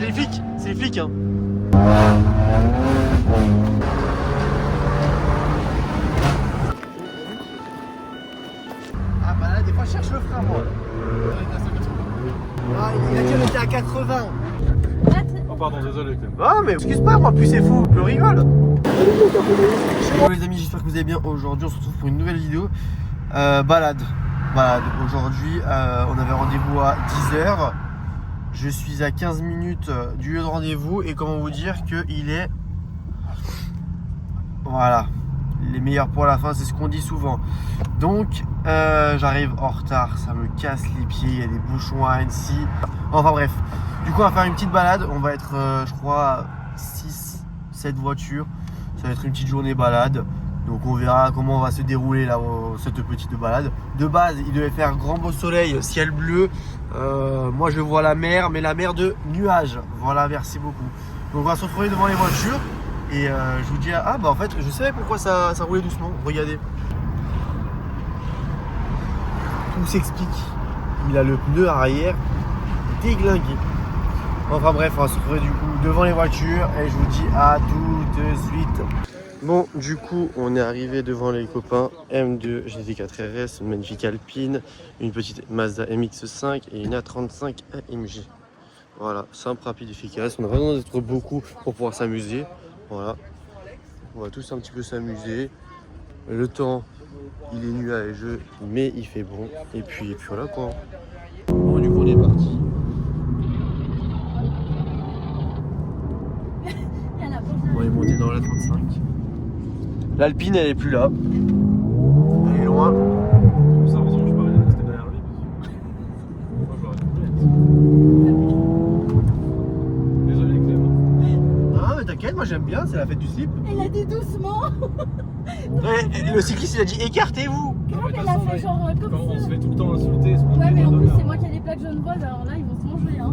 C'est les flics hein. Ah bah là des fois je cherche le frein moi. Ah il a dit on était à 80. Oh pardon, désolé. Ah mais excuse pas moi, plus c'est fou, plus on rigole. Bon les amis, j'espère que vous allez bien. Aujourd'hui on se retrouve pour une nouvelle vidéo. Balade. Aujourd'hui on avait rendez-vous à 10h. Je suis à 15 minutes du lieu de rendez-vous et comment vous dire qu'il est... Voilà, les meilleurs pour la fin, c'est ce qu'on dit souvent. Donc j'arrive en retard, ça me casse les pieds, il y a des bouchons à Annecy. Enfin bref, du coup on va faire une petite balade, on va être je crois 6-7 voitures. Ça va être une petite journée balade. Donc on verra comment va se dérouler là, cette petite balade. De base il devait faire grand beau soleil, ciel bleu. Moi je vois la mer, mais la mer de nuages. Voilà, merci beaucoup. Donc on va se retrouver devant les voitures. Et je vous dis, ah bah en fait je savais pourquoi ça roulait doucement. Regardez. Tout s'explique. Il a le pneu arrière déglingué. Enfin bref, on va se retrouver du coup devant les voitures. Et je vous dis à tout de suite. Bon, du coup, on est arrivé devant les copains. M2 GT4 RS, une magnifique Alpine, une petite Mazda MX-5 et une A35 AMG. Voilà, simple, rapide, efficace. On a vraiment d'être beaucoup pour pouvoir s'amuser. Voilà, on va tous un petit peu s'amuser. Le temps, il est nuageux, mais il fait bon. Et puis voilà quoi. Bon, du coup, on est parti. On est monté dans la 35. L'Alpine elle est plus là. Elle est loin. Ça raison, je parlais de rester derrière lui. Moi j'aurais pu désolé Clément. Ah mais t'inquiète, moi j'aime bien, c'est la fête du slip. Elle a dit doucement. Ouais, le cycliste il a dit écartez-vous. Grave, elle a fait genre comme On se ça. fait tout le temps insulter. Ouais mais en plus c'est moi qui ai les plaques jaunes roses, alors là ils vont se manger hein.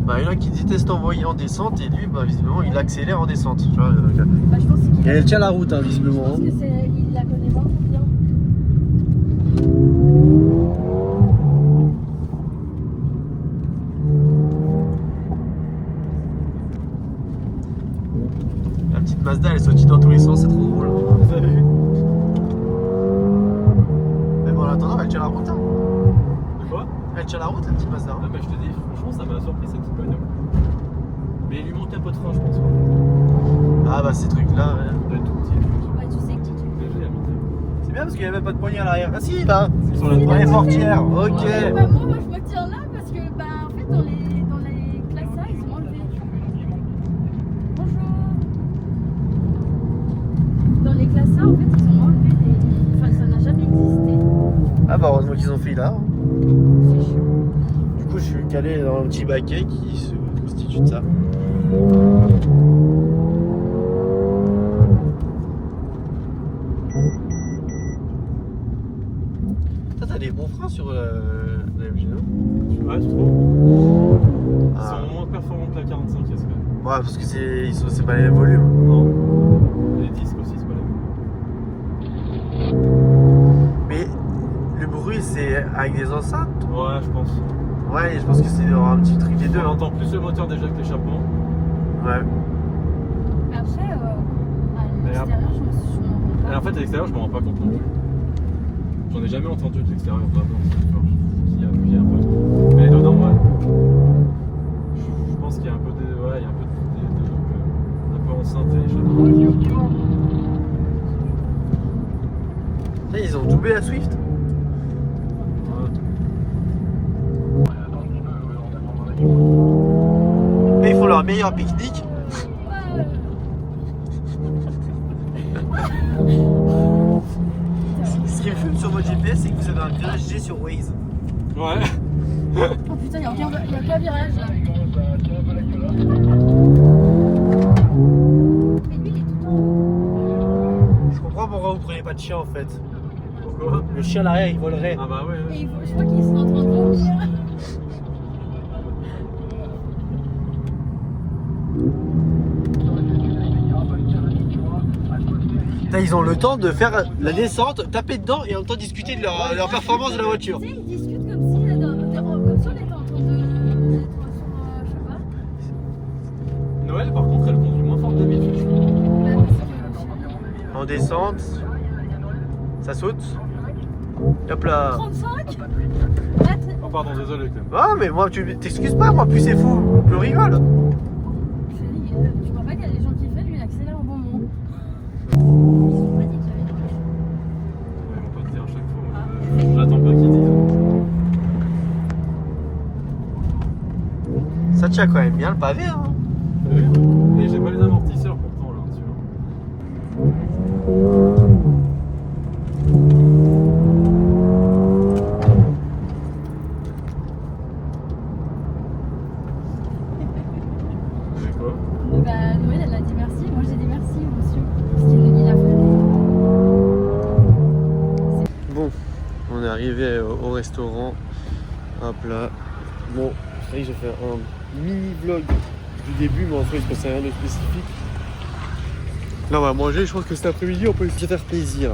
Bah il y en a qui détestent envoyer en descente et lui bah visiblement il accélère en descente. Tu vois, Bah je pense qu'il et elle tient la route hein, visiblement. Je pense que c'est... il la connaît vraiment bien. La petite Mazda elle sautille dans tous les sens, c'est trop drôle. Vous avez vu? Mais bon en attendant elle tient la route hein. De quoi? Elle tient la route la petite Mazda. Ah bah je te dis, franchement ça m'a surpris cette petite bagnole. Mais il lui manque un peu de frein je pense. Ah bah ces trucs là Il doit être tout petit. Ouais tu sais que tu... Léger à midi. c'est bien parce qu'il n'y a même pas de poignée à l'arrière. Ah si bah Sur dans les portières, ok. Bah, moi je me tiens là parce que bah en fait dans les classes A ils ont enlevé. Bonjour. Dans les classes A en fait ils ont enlevé les... Enfin ça n'a jamais existé. Ah bah heureusement qu'ils ont fait là. C'est chiant. Du coup je suis calé dans un petit baquet qui se constitue de ça. T'as des bons freins sur la MG, non? Ouais, tu trouves? Ils Ah. sont moins performants que la 45 est-ce que? Ouais parce que c'est pas les mêmes volumes. Non. Les disques aussi c'est pas les mêmes. Mais le bruit c'est avec des enceintes. Ouais je pense. Ouais je pense que c'est un petit truc des deux. On Hein. entend plus le moteur déjà que l'échappement. Ouais. Après à l'extérieur je me rends pas. Et en fait à l'extérieur je me rends pas compte non plus. J'en ai jamais entendu de l'extérieur vraiment, c'est genre qu'il y a un peu. Mais dedans ouais. Je pense qu'il y a un peu de. Ouais, il y a un peu de un peu enceinte et échappement. Là ils ont doublé la Swift. Là ils font leur meilleur pique-nique. Ce qui me fume sur votre GPS, c'est que vous avez un virage G sur Waze. Ouais. Oh putain, il y a pas virage là. Mais lui il est tout en haut. Je comprends pourquoi vous prenez pas de chien en fait. Pourquoi? Le chien à l'arrière il volerait. Ah bah ouais. Et je crois qu'ils sont en train de vomir. Là, ils ont le temps de faire la descente, taper dedans et en même temps discuter de leur performance de la voiture. Tu sais, ils discutent comme si on était en train de... Noël, par contre, elle conduit moins fort que d'habitude, je trouve. En descente, ça saute. Hop là. 35. Oh, pardon, désolé quand même. Ah, mais moi, tu t'excuses pas, moi, plus c'est fou, plus on rigole. Tu vois pas qu'il y a des gens qui font, lui il accélère au bon moment. Ils ont pas dit qu'il y avait une rush. Ils vont pas te dire à chaque fois. J'attends pas qu'ils disent. Ça tient quand même bien le pavé, hein. Oui. Et j'ai pas les amortisseurs pourtant là, tu vois. C'est quoi? Bah Noël elle a dit merci, moi j'ai dit merci monsieur. Parce qu'il a freiné. Bon, on est arrivé au restaurant. Hop là. Bon, c'est vrai que j'ai fait un mini vlog du début, mais en soi il se passait rien de spécifique. Là on va manger, je pense que cet après-midi on peut se faire plaisir.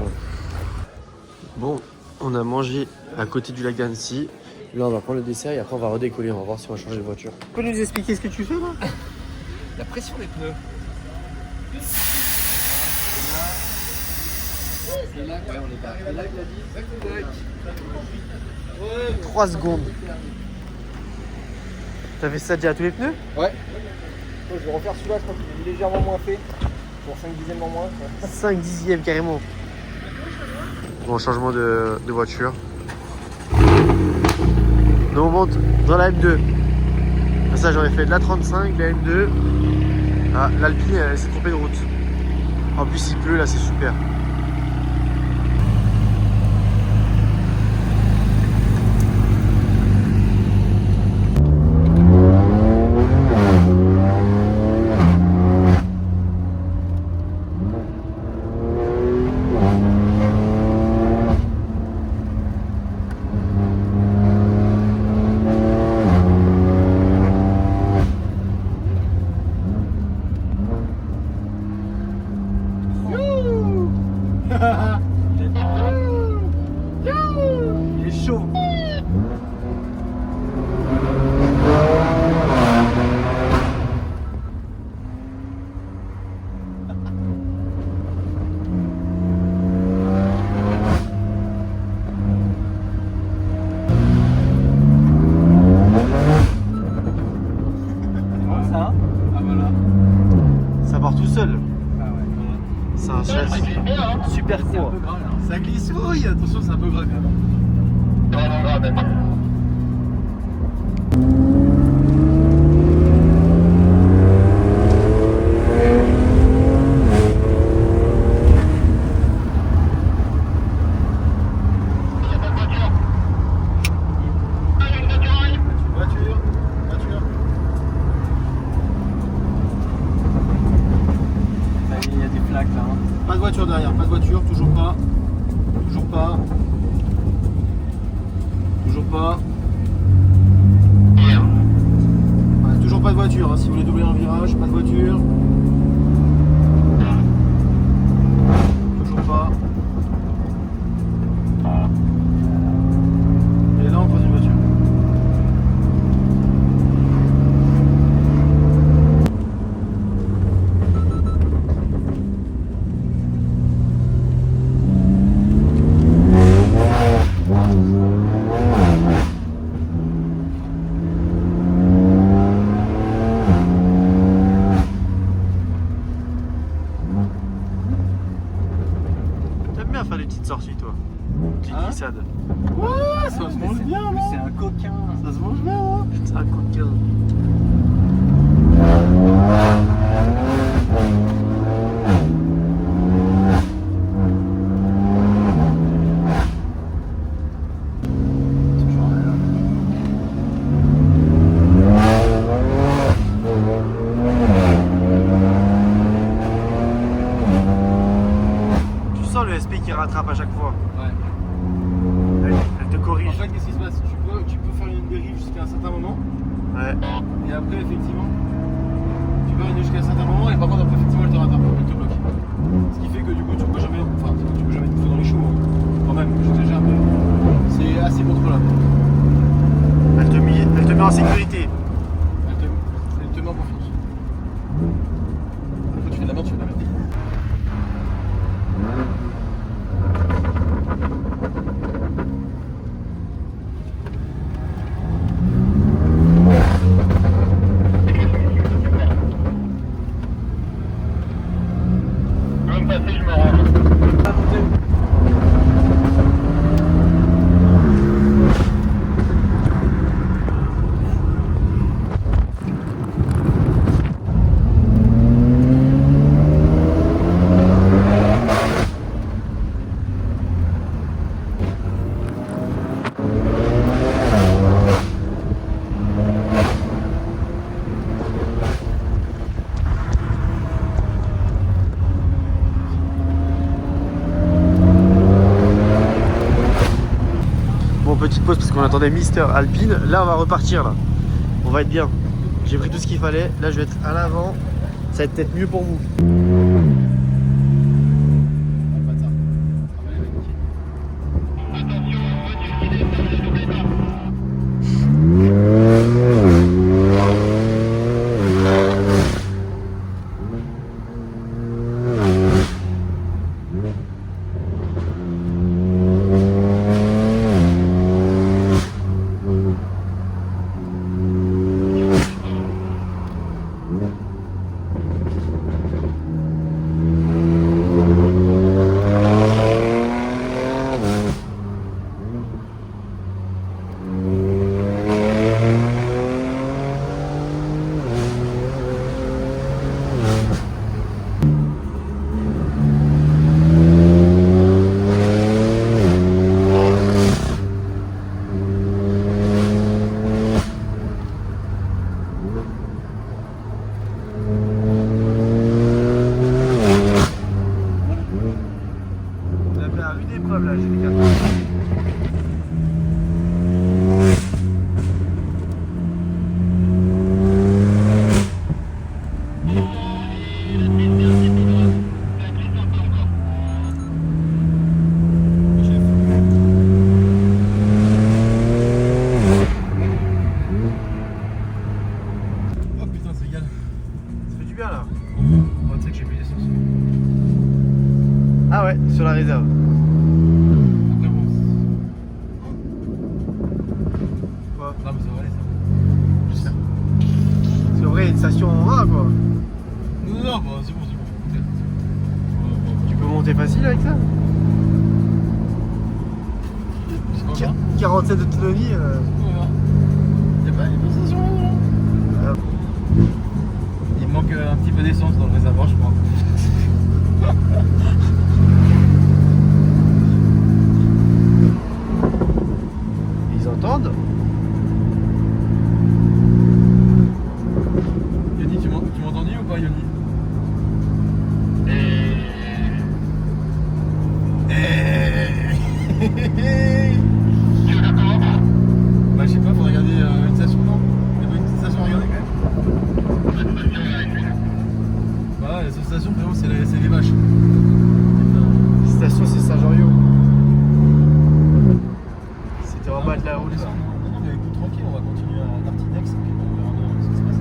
Bon, on a mangé à côté du lac d'Annecy. Là on va prendre le dessert et après on va redécoller, on va voir si on va changer de voiture. Tu peux nous expliquer ce que tu fais là? La pression des pneus. C'est là, ouais, on est pas. C'est là qu'il a dit. 3 secondes. T'as fait ça déjà à tous les pneus? Ouais. Je vais refaire celui-là, je crois qu'il est légèrement moins fait. Pour 5 dixièmes en moins. 5 dixièmes carrément. Bon, changement de voiture. Donc on monte dans la M2. Ça j'aurais fait de la 35, de la M2. Ah, l'Alpine elle s'est trompée de route. En plus il pleut là, c'est super. Il est chaud. Ça. Ah voilà. Ça part tout seul. Ah ouais. C'est un chasse super court. Ça glisse, oui, attention, c'est un peu gras quand même. Il y a des plaques là. Pas de voiture derrière, pas de voiture, toujours pas. Toujours pas. Toujours pas. Ouais, toujours pas de voiture, hein. Si vous voulez doubler un virage, pas de voiture. Toujours pas. Et là on croise une voiture. T'aimes bien faire des petites sorties toi? Petite Hein? glissade. Ouais, ça se mange bien, là. C'est un coquin. Ça se mange bien, hein. C'est un coquin. Tu sens le SP qui rattrape à chaque fois. Ouais. Elle te En corrige. fait, qu'est-ce qui se passe? Tu peux faire une dérive jusqu'à un certain moment, Ouais. et après, effectivement, tu peux arriver jusqu'à un certain moment, et par contre, après, effectivement, elle te rattrape, elle te bloque. Ce qui fait que du coup, tu peux jamais, enfin, tu peux jamais te foutre dans les choux, hein. Quand même, j'exagère, mais c'est assez contrôlable. Elle te met en sécurité. Elle te met en confiance. petite pause parce qu'on attendait Mister Alpine. Là, on va repartir là. On va être bien. J'ai pris tout ce qu'il fallait. Là, je vais être à l'avant. Ça va être peut-être mieux pour vous. Ah ouais, sur la réserve. Après bon. Quoi? Non mais ça va aller ça. J'espère. C'est vrai, une station en A quoi. Non, bah, c'est bon. Tu peux monter facile avec ça? 47 d'autonomie. Il y a pas de station là. Il me manque un petit peu d'essence dans le réservoir, je crois. Ils entendent? Yoni, tu m'as entendu ou pas, Yoni? Bah, je sais pas, faut regarder une station, non? Il y a pas une petite station à regarder quand même? Bah, la seule station, frérot, c'est les vaches. Station, c'est Saint-Joriot. C'était en bas de la route. Non, mais écoute, tranquille, on va continuer à Martinex et puis on verra bien ce qui se passe.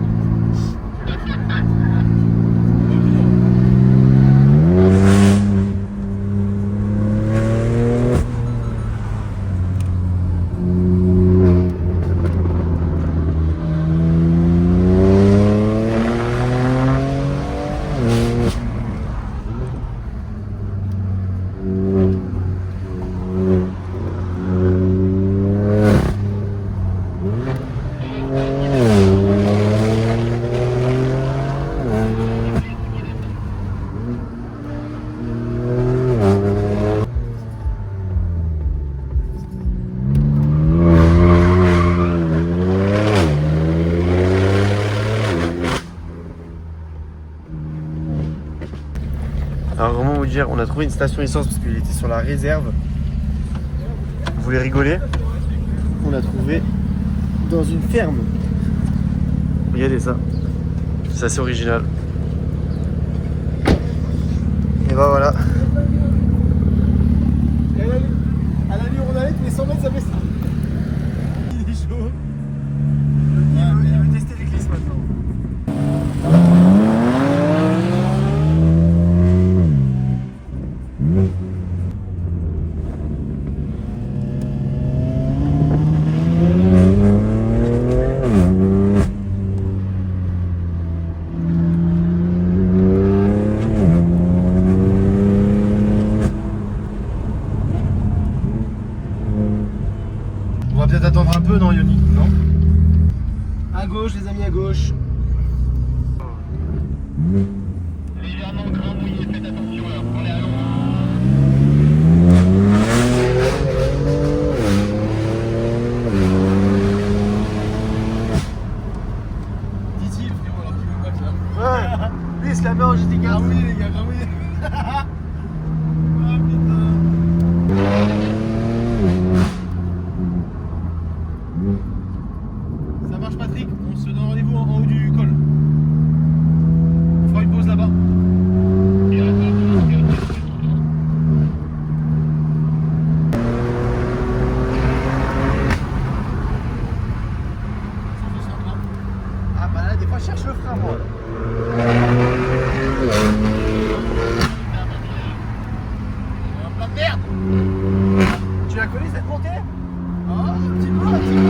Alors comment vous dire, on a trouvé une station essence parce qu'il était sur la réserve. Vous voulez rigoler? On l'a trouvé dans une ferme. Regardez ça. C'est assez original. Et bah voilà. À l'allure où on allait, tous les 100 mètres, ça fait ça. Il est chaud. Il veut tester les glisses maintenant. On va peut-être attendre un peu, non Yoni? Non? À gauche, les amis, à gauche. Légèrement grain mouillé, faites attention là, prenez à l'eau. Dit-il, frérot, alors qu'il veut pas que ça. Ouais. Lui il se la met en GT4. Ah oui, les gars, ah oui. Ah putain. recherche le frein, moi. Un plat de merde. Tu la connais cette montée? Oh, un petit peu, un petit peu.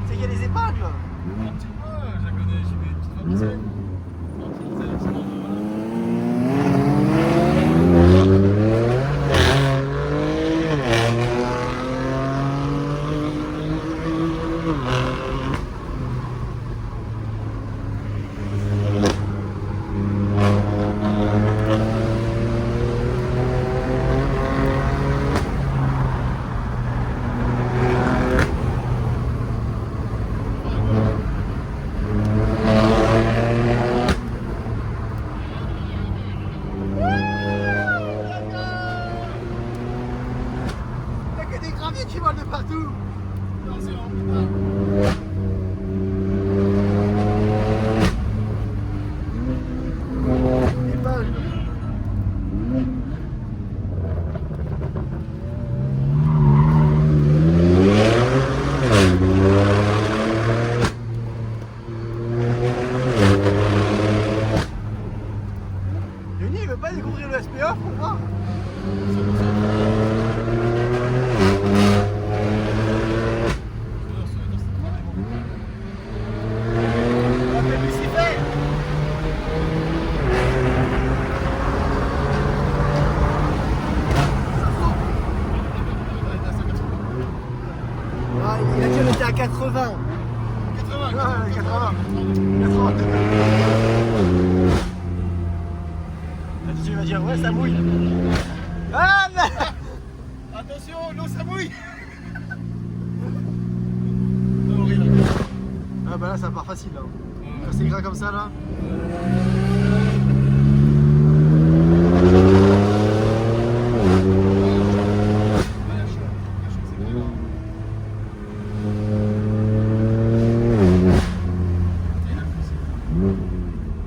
C'est qu'il y a des épingles. Un petit peu, je la connais, j'y vais une petite fois par semaine. Des graviers qui volent de partout. Attention, putain. Épingle. Denis, il veut pas découvrir le SPA pour voir? Ah, il a dit qu'on était à 80. 80, Ouais, 80. 80. Il va dire ouais ça mouille. Ah mais... Attention, l'eau ça mouille. Horrible. Ah bah là ça part facile là. Quand c'est gras comme ça là.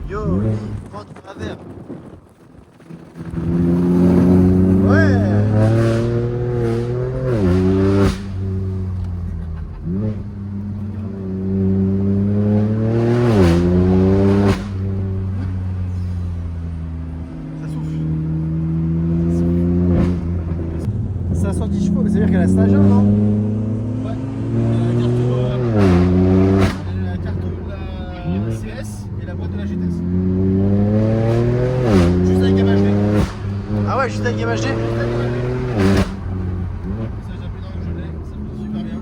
Yo, prends ton travers. Ouais. Ça souffle. 510 chevaux, mais ça veut dire qu'elle a stage 1, non? Ouais. La carte de la CS et la boîte de la GTS. Juste avec MHD. Ah ouais, juste avec MHD. Ça, j'ai appris dans le gelé, ça me fait super bien.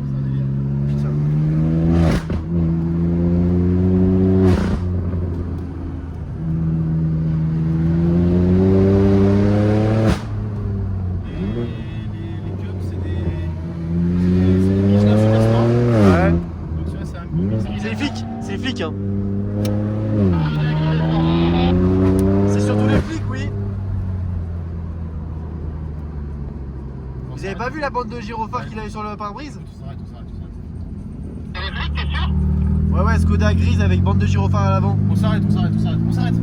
C'est un délire. Putain. Les clubs, c'est des Michelin Superstar. Ouais. Donc celui-là, c'est un gros mix. C'est les flics hein. C'est surtout les flics, oui. Vous avez pas vu la bande de gyrophares qu'il avait sur le pare-brise? Tout s'arrête, tout s'arrête, tout s'arrête. C'est les flics, t'es sûr? Ouais ouais, Skoda grise avec bande de gyrophares à l'avant. On s'arrête, on s'arrête, on s'arrête, on s'arrête.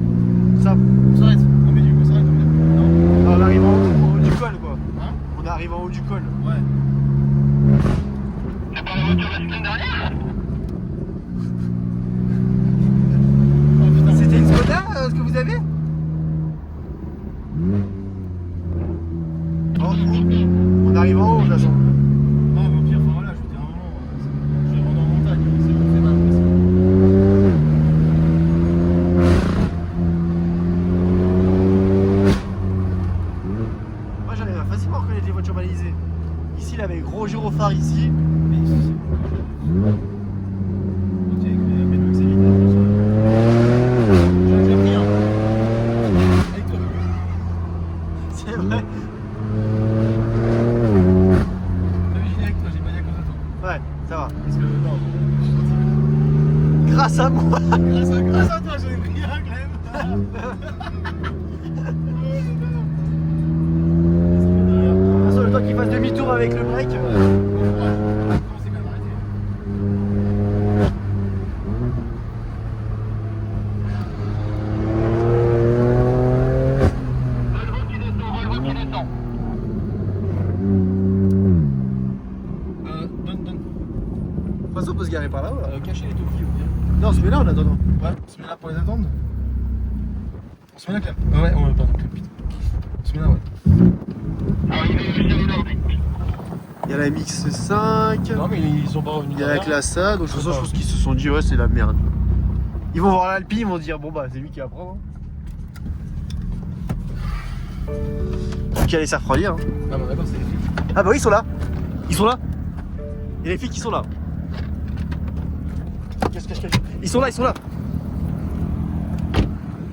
Ça. On s'arrête. Non mais du coup, on s'arrête. Non. On arrive en haut du col quoi. Hein? On arrive en haut du col. Ouais. C'est pas la voiture de la semaine dernière? Oh putain. C'était une Skoda ce que vous avez? Oh, on arrive en haut de toute façon. Non, mais au pire, enfin voilà, je veux dire, à un moment, je vais rendre en montagne, c'est bon, c'est mal, c'est bon. Moi j'arrive à facilement reconnaître les voitures balisées. Ici il avait gros gyrophare ici. Mais ici, c'est bon. Ok, mais le c'est vite, j'ai pris un. Avec toi. C'est vrai. J'ai avec toi, j'ai pas dit à cause de toi. Ouais, ça va. Parce que, non, je suis gentil. Grâce à moi. Grâce à toi, j'en ai pris un quand même. Attention, le temps qu'il fasse demi-tour avec le break. Commencez quand même à arrêter. Volvo qui descend, Volvo qui descend. Donne. De toute façon on peut se garer par là-haut. Cacher les topiers, ou bien. Non, on se met là en attendant. Ouais, on se met là pour les attendre. On se met là, Clem. Ouais, pardon, Clem, putain. On se met là, ouais. Arrivée au chalet nordique. Il y a la MX5. Non, mais ils sont pas revenus. Il y a la classe A. Donc de toute façon, je pense qu'ils se sont dit, ouais, c'est la merde. Ils vont voir l'Alpine, ils vont dire, bon bah, c'est lui qui va prendre. Qui a les serre refroidir. Hein. Ah, bon, d'accord, c'est les filles. Ah bah oui, ils sont là. Ils sont là. Il y a les filles qui sont là. Cache. Ils sont là. Regarde.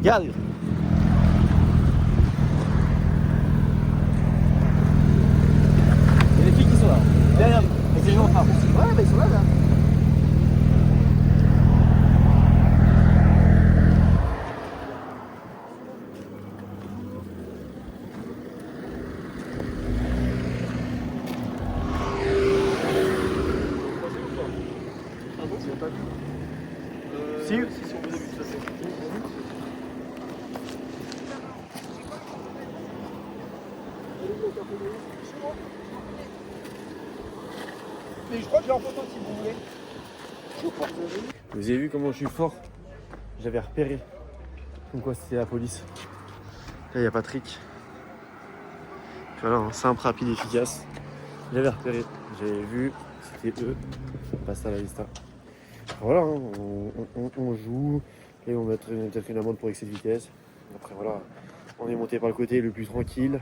Il y a les filles qui sont là. Derrière. Avec les gens en train. Ouais, bah ils sont là. Si. Mais je crois que j'ai en photo si vous voulez. Vous avez vu comment je suis fort? J'avais repéré. Comme quoi c'était la police. Là il y a Patrick. Voilà, hein, simple, rapide, efficace. J'avais repéré. J'avais vu. C'était eux. Passe à la lista. Voilà, hein, on joue. Et on va fait une amende pour excès de vitesse. Après voilà, on est monté par le côté le plus tranquille.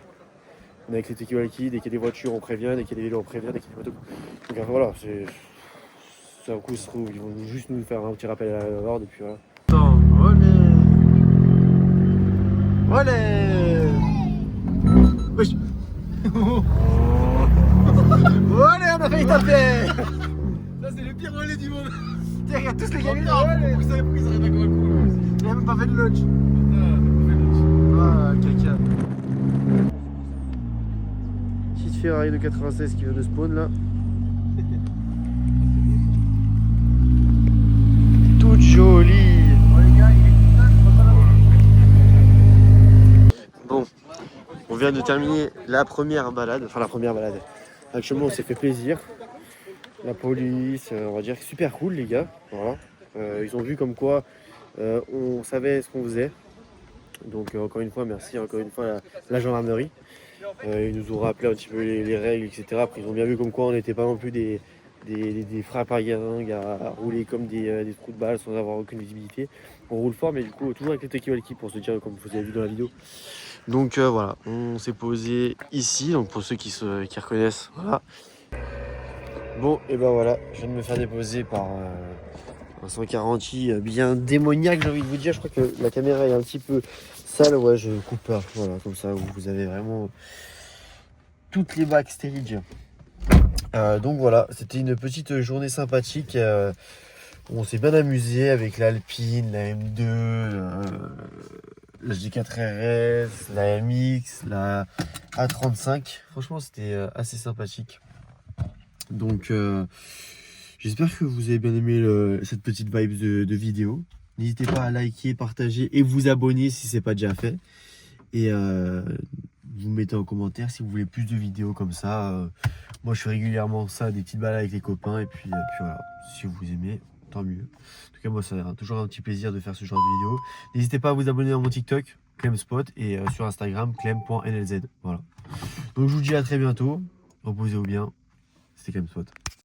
On est avec les talkie-walkie, dès qu'il y a des voitures on prévient, dès qu'il y a des vélos on prévient, dès qu'il y a des motos. Donc voilà, c'est un coup se trouve, ils vont juste nous faire un petit rappel à l'ordre et puis voilà. Attends, olé. Wesh. Olé, on a failli taper. Ça, c'est le pire relais du monde. Tiens, regarde tous les gamins. Vous savez pourquoi ils arrivent à courir le coup. Il a même pas fait de lunch. Putain, Ah, caca. Petite Ferrari de 96 qui vient de spawn là. Toute jolie. Bon, on vient de terminer la première balade. Actuellement, on s'est fait plaisir. La police, on va dire super cool les gars. Voilà. Ils ont vu comme quoi on savait ce qu'on faisait. Donc encore une fois, merci encore une fois la gendarmerie. Ils nous ont rappelé un petit peu les règles, etc. Après, ils ont bien vu comme quoi on n'était pas non plus des frappes à guingues à rouler comme des trous de balles sans avoir aucune visibilité. On roule fort, mais du coup, toujours avec les talkie-walkie pour se dire, comme vous avez vu dans la vidéo. Donc voilà, on s'est posé ici. Donc pour ceux qui reconnaissent, voilà. Bon, et ben voilà, je viens de me faire déposer par un 140i bien démoniaque, j'ai envie de vous dire. Je crois que la caméra est un petit peu sale, ouais, je coupe pas. Voilà, comme ça, vous avez vraiment toutes les backstage. Donc voilà, c'était une petite journée sympathique. On s'est bien amusé avec l'Alpine, la M2, la G4 RS, la MX, la A35. Franchement, c'était assez sympathique. Donc j'espère que vous avez bien aimé cette petite vibe de vidéo. N'hésitez pas à liker, partager et vous abonner si ce n'est pas déjà fait. Et vous mettez en commentaire si vous voulez plus de vidéos comme ça. Moi je fais régulièrement ça, des petites balades avec les copains. Et puis voilà, si vous aimez, tant mieux. En tout cas moi ça a toujours un petit plaisir de faire ce genre de vidéo. N'hésitez pas à vous abonner à mon TikTok, ClemSpot, et sur Instagram, clem.nlz. Voilà. Donc je vous dis à très bientôt. Reposez-vous bien. C'était ClemSpot.